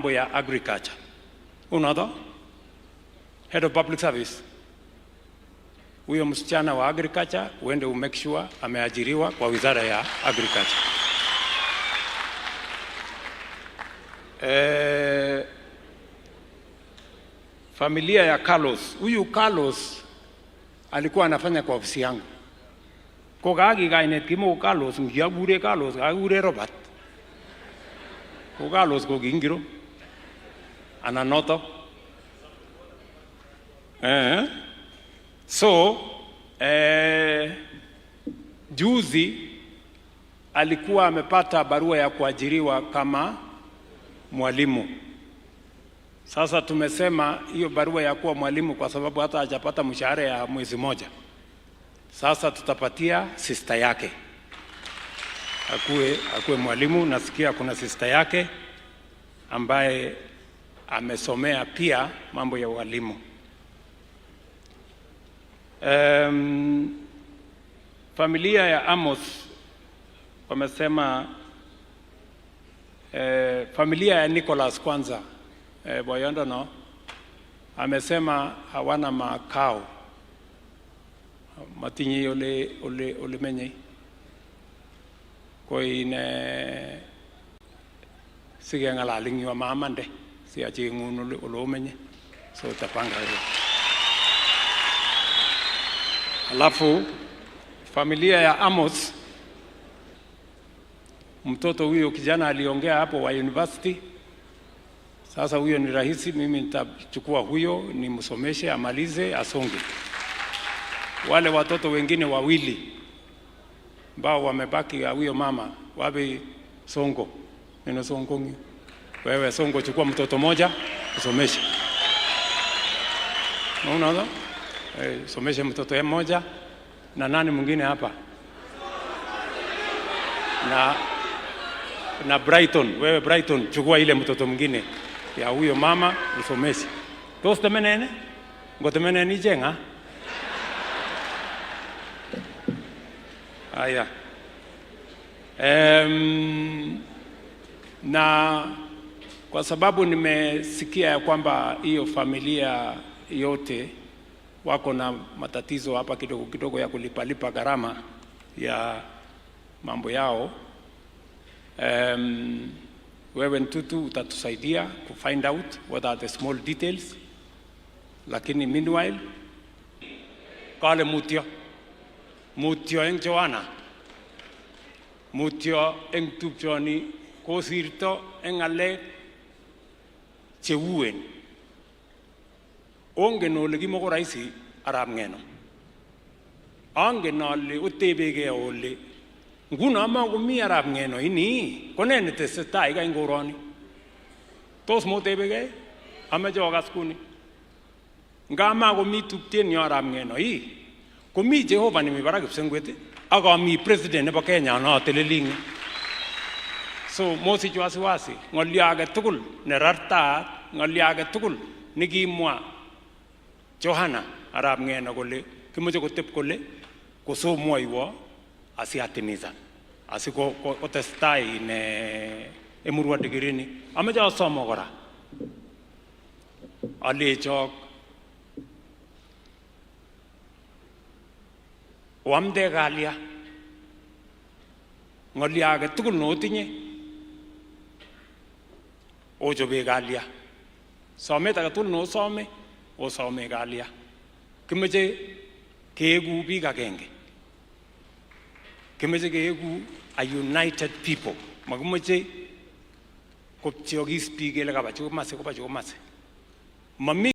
ya agriculture. Unaona? Head of Public Service. Huyo msichana wa agriculture uende make sure ameajiriwa kwa wizara ya agriculture. Familia ya Carlos. Huyu Carlos alikuwa anafanya kwa ofisi yangu. Ko gagi gainet kimo Carlos ngiyagure Carlos gagure Robert. Ko Carlos ko gingiro. Ananoto. So juzi alikuwa amepata barua ya kuajiriwa kama mwalimu. Sasa tumesema hiyo barua ya kuwa mwalimu kwa sababu hata hajapata mshahara ya mwezi moja. Sasa tutapatia sister yake akuwe mwalimu. Nasikia kuna sister yake ambaye amesomea pia mambo ya walimu. Familia ya Amos wamesema familia ya Nicholas kwanza boyondo no amesema hawana makao matinyi ole menye koine sige ngalaling yo mamande si achi ngunu ole menye so tapanga hiyo. Alafu familia ya Amos, mtoto huyo kijana aliongea hapo wa university. Sasa huyo ni rahisi, mimi nitachukua huyo nimsomeshe amalize asonge. Wale watoto wengine wawili ambao wamebaki ya huyo mama wapi Songo. Neno Songo. Wewe Songo chukua mtoto moja usomeshe. Unaona? Someshe mtoto mmoja na nani mwingine hapa? Na Brighton, wewe Brighton chukua ile mtoto mwingine ya huyo mama usomeshe. Toste menene? Ngote menene jenga? Haya. Na kwa sababu nimesikia ya kwamba hiyo familia yote wako na matatizo hapa kidogo kidogo ya kulipa gharama ya mambo yao. Wewe Ntutu utatusaidia ku find out what are the small details, lakini meanwhile kale mutyo eng Joanna mutyo eng tupchoni kosirto eng ngalek cheuen. Ongen ole kimoko rahisi arap Ngeno. Ongen ole utebege ole nguno makomi arap Ngeno ini kone netesetai ka ngoroni. Tos motebege ameche okas kuni. Ngama komi tupchen yo arap Ngeno komi Jehova nemi barak kipsengwet ak ami president nebo Kenya no teleling. So mosich wasiwasi ngolyo age tugul nerarta ngolyo age tugul nikimwa Johanna arap Ngeno kole kimoche kotep kole kosomwoiwo asiatimiza asikotestai ne emurwa digirini ameche asomo kora alechok wamde galia ngolyo age tugul notinye ochobe galia somet age tugul no some osome galia kimeche keegu biik agenge kimeche keegu a united people makimeche kopchiogis biik kele kaba chukomase mami